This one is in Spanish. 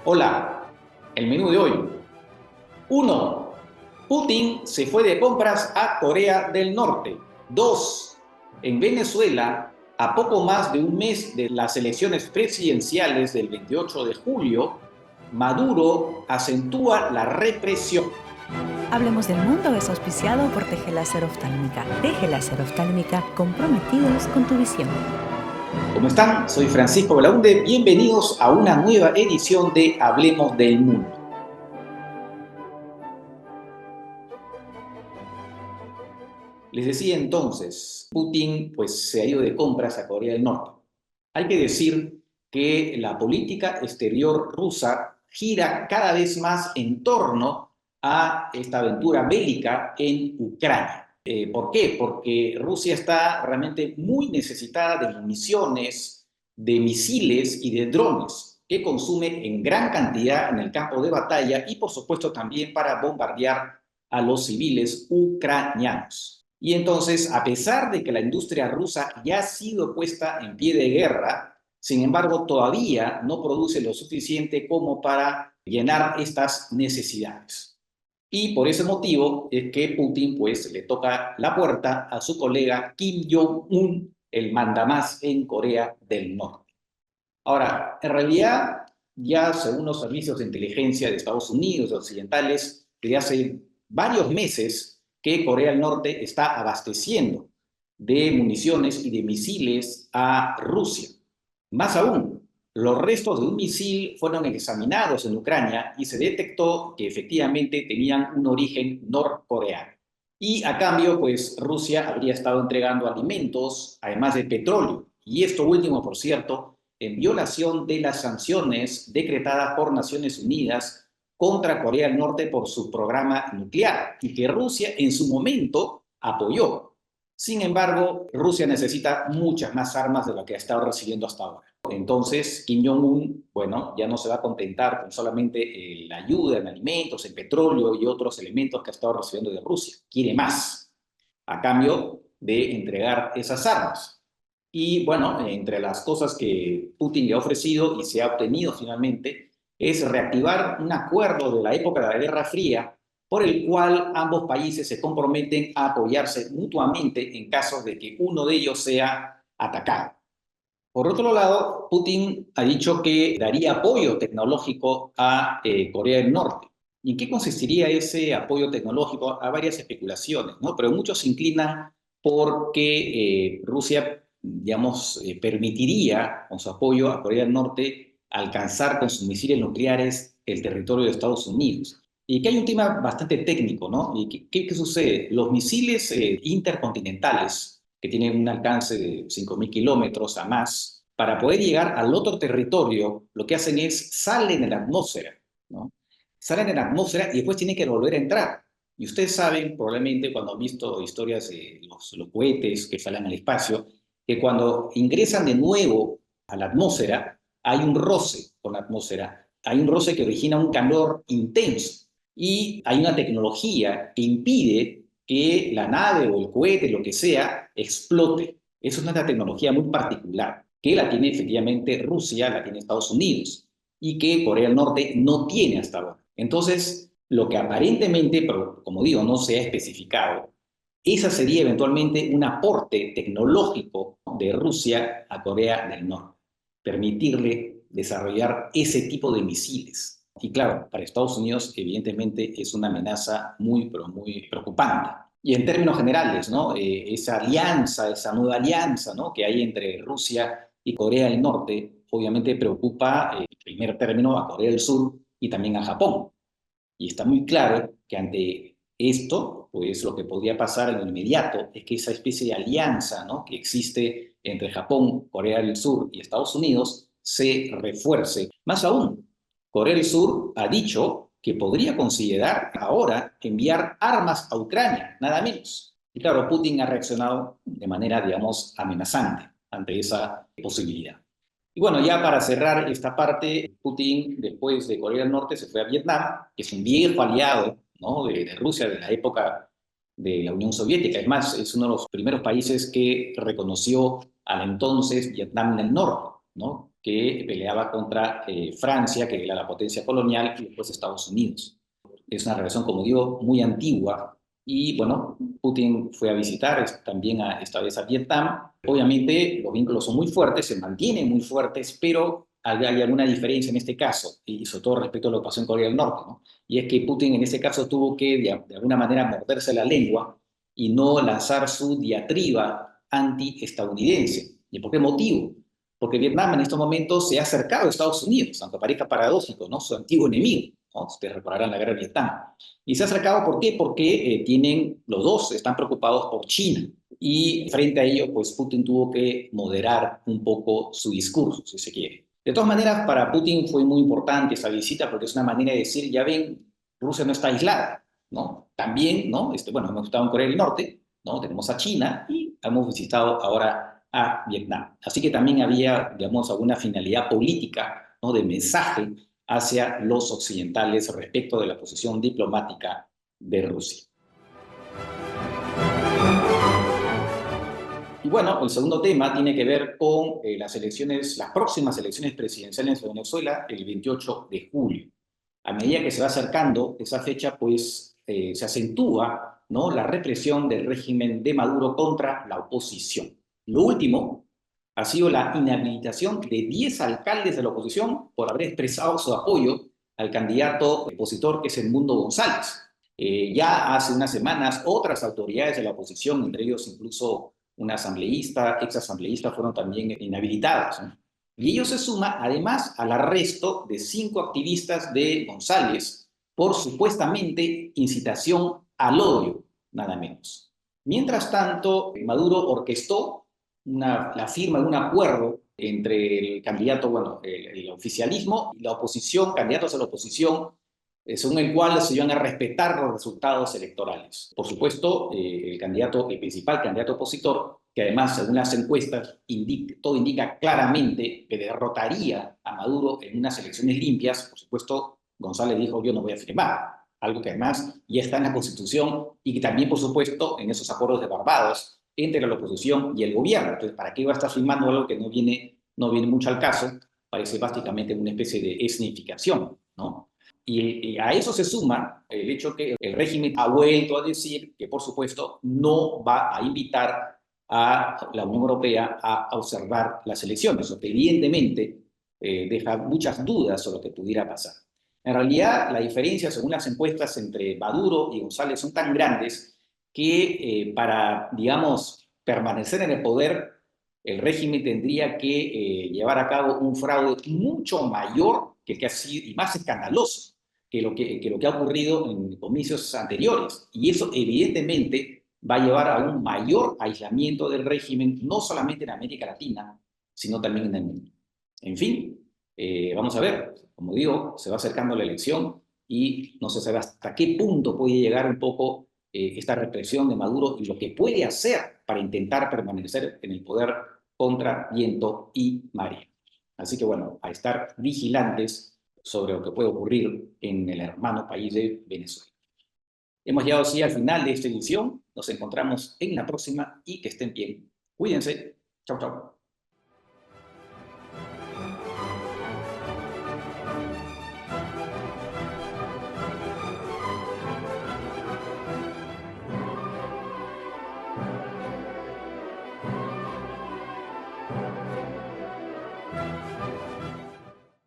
Hola, el menú de hoy. 1. Putin se fue de compras a Corea del Norte. 2. En Venezuela, a poco más de un mes de las elecciones presidenciales del 28 de julio, Maduro acentúa la represión. Hablemos del Mundo es auspiciado por Teje Láser Oftálmica. Teje Láser Oftálmica, comprometidos con tu visión. ¿Cómo están? Soy Francisco Belaunde. Bienvenidos a una nueva edición de Hablemos del Mundo. Les decía entonces, Putin pues se ha ido de compras a Corea del Norte. Hay que decir que la política exterior rusa gira cada vez más en torno a esta aventura bélica en Ucrania. ¿Por qué? Porque Rusia está realmente muy necesitada de municiones, de misiles y de drones que consume en gran cantidad en el campo de batalla y por supuesto también para bombardear a los civiles ucranianos. Y entonces, a pesar de que la industria rusa ya ha sido puesta en pie de guerra, sin embargo, todavía no produce lo suficiente como para llenar estas necesidades. Y por ese motivo es que Putin pues le toca la puerta a su colega Kim Jong-un, el mandamás en Corea del Norte. Ahora, en realidad, ya según los servicios de inteligencia de Estados Unidos occidentales, desde hace varios meses que Corea del Norte está abasteciendo de municiones y de misiles a Rusia. Más aún, los restos de un misil fueron examinados en Ucrania y se detectó que efectivamente tenían un origen norcoreano. Y a cambio, pues Rusia habría estado entregando alimentos, además de petróleo. Y esto último, por cierto, en violación de las sanciones decretadas por Naciones Unidas contra Corea del Norte por su programa nuclear y que Rusia en su momento apoyó. Sin embargo, Rusia necesita muchas más armas de lo que ha estado recibiendo hasta ahora. Entonces, Kim Jong-un, bueno, ya no se va a contentar con solamente la ayuda en alimentos, en petróleo y otros elementos que ha estado recibiendo de Rusia. Quiere más, a cambio de entregar esas armas. Y bueno, entre las cosas que Putin le ha ofrecido y se ha obtenido finalmente es reactivar un acuerdo de la época de la Guerra Fría por el cual ambos países se comprometen a apoyarse mutuamente en caso de que uno de ellos sea atacado. Por otro lado, Putin ha dicho que daría apoyo tecnológico a Corea del Norte. ¿Y en qué consistiría ese apoyo tecnológico? Hay varias especulaciones, ¿no? Pero muchos se inclinan porque Rusia, digamos, permitiría con su apoyo a Corea del Norte alcanzar con sus misiles nucleares el territorio de Estados Unidos. Y que hay un tema bastante técnico, ¿no? ¿Y qué sucede? Los misiles intercontinentales que tienen un alcance de 5.000 kilómetros a más, para poder llegar al otro territorio, lo que hacen es salen en la atmósfera, ¿no? Salen en la atmósfera y después tienen que volver a entrar. Y ustedes saben, probablemente cuando han visto historias de los cohetes que salen al espacio, que cuando ingresan de nuevo a la atmósfera, hay un roce con la atmósfera, hay un roce que origina un calor intenso y hay una tecnología que impide que la nave o el cohete, lo que sea, explote. Eso es una tecnología muy particular, que la tiene efectivamente Rusia, la tiene Estados Unidos, y que Corea del Norte no tiene hasta ahora. Entonces, lo que aparentemente, pero como digo, no se ha especificado, esa sería eventualmente un aporte tecnológico de Rusia a Corea del Norte, permitirle desarrollar ese tipo de misiles. Y claro, para Estados Unidos evidentemente es una amenaza muy, pero muy preocupante. Y en términos generales, ¿no? Esa alianza, esa nueva alianza, ¿no? que hay entre Rusia y Corea del Norte, obviamente preocupa en primer término a Corea del Sur y también a Japón. Y está muy claro que ante esto, pues lo que podría pasar en lo inmediato es que esa especie de alianza, ¿no? que existe entre Japón, Corea del Sur y Estados Unidos se refuerce. Más aún, Corea del Sur ha dicho que podría considerar ahora enviar armas a Ucrania, nada menos. Y claro, Putin ha reaccionado de manera, digamos, amenazante ante esa posibilidad. Y bueno, ya para cerrar esta parte, Putin, después de Corea del Norte, se fue a Vietnam, que es un viejo aliado, ¿no? de Rusia de la época de la Unión Soviética. Es más, es uno de los primeros países que reconoció al entonces Vietnam del Norte, ¿no? que peleaba contra Francia, que era la potencia colonial, y después Estados Unidos. Es una relación, como digo, muy antigua. Y bueno, Putin fue a visitar también esta vez a Vietnam. Obviamente los vínculos son muy fuertes, se mantienen muy fuertes, pero hay alguna diferencia en este caso, y sobre todo respecto a lo que pasó en Corea del Norte, ¿no? Y es que Putin en ese caso tuvo que, de alguna manera, morderse la lengua y no lanzar su diatriba anti-estadounidense. ¿Y por qué motivo? Porque Vietnam en estos momentos se ha acercado a Estados Unidos, aunque parezca paradójico, ¿no? Su antiguo enemigo, ¿no? Ustedes recordarán la guerra de Vietnam. Y se ha acercado, ¿por qué? Porque los dos están preocupados por China. Y frente a ello, pues Putin tuvo que moderar un poco su discurso, si se quiere. De todas maneras, para Putin fue muy importante esa visita porque es una manera de decir, ya ven, Rusia no está aislada, ¿no? También, ¿no? Bueno, hemos estado en Corea del Norte, ¿no? Tenemos a China y hemos visitado ahora a Vietnam. Así que también había, digamos, alguna finalidad política, ¿no? De mensaje hacia los occidentales respecto de la posición diplomática de Rusia. Y bueno, el segundo tema tiene que ver con las próximas elecciones presidenciales de Venezuela el 28 de julio. A medida que se va acercando esa fecha, pues se acentúa, ¿no? La represión del régimen de Maduro contra la oposición. Lo último ha sido la inhabilitación de 10 alcaldes de la oposición por haber expresado su apoyo al candidato opositor que es Edmundo González. Ya hace unas semanas otras autoridades de la oposición, entre ellos incluso un asambleísta, exasambleísta, fueron también inhabilitados, ¿no? Y ello se suma además al arresto de 5 activistas de González por supuestamente incitación al odio, nada menos. Mientras tanto, Maduro orquestó la firma de un acuerdo entre el candidato, bueno, el oficialismo y la oposición, candidatos a la oposición, según el cual se iban a respetar los resultados electorales. Por supuesto, el principal candidato opositor, que además, según las encuestas, todo indica claramente que derrotaría a Maduro en unas elecciones limpias, por supuesto, González dijo, yo no voy a firmar, algo que además ya está en la Constitución y que también, por supuesto, en esos acuerdos de Barbados entre la oposición y el gobierno. Entonces, ¿para qué iba a estar firmando algo que no viene mucho al caso? Parece básicamente una especie de escenificación, ¿no? Y a eso se suma el hecho que el régimen ha vuelto a decir que, por supuesto, no va a invitar a la Unión Europea a observar las elecciones, lo que evidentemente deja muchas dudas sobre lo que pudiera pasar. En realidad, la diferencia, según las encuestas, entre Maduro y González son tan grandes que para, digamos, permanecer en el poder, el régimen tendría que llevar a cabo un fraude mucho mayor que ha sido, y más escandaloso que lo que ha ocurrido en comicios anteriores. Y eso evidentemente va a llevar a un mayor aislamiento del régimen, no solamente en América Latina, sino también en el mundo. En fin, vamos a ver, como digo, se va acercando la elección y no se sabe hasta qué punto puede llegar un poco esta represión de Maduro y lo que puede hacer para intentar permanecer en el poder contra viento y marea. Así que bueno, a estar vigilantes sobre lo que puede ocurrir en el hermano país de Venezuela. Hemos llegado así al final de esta edición. Nos encontramos en la próxima y que estén bien. Cuídense. Chau, chau.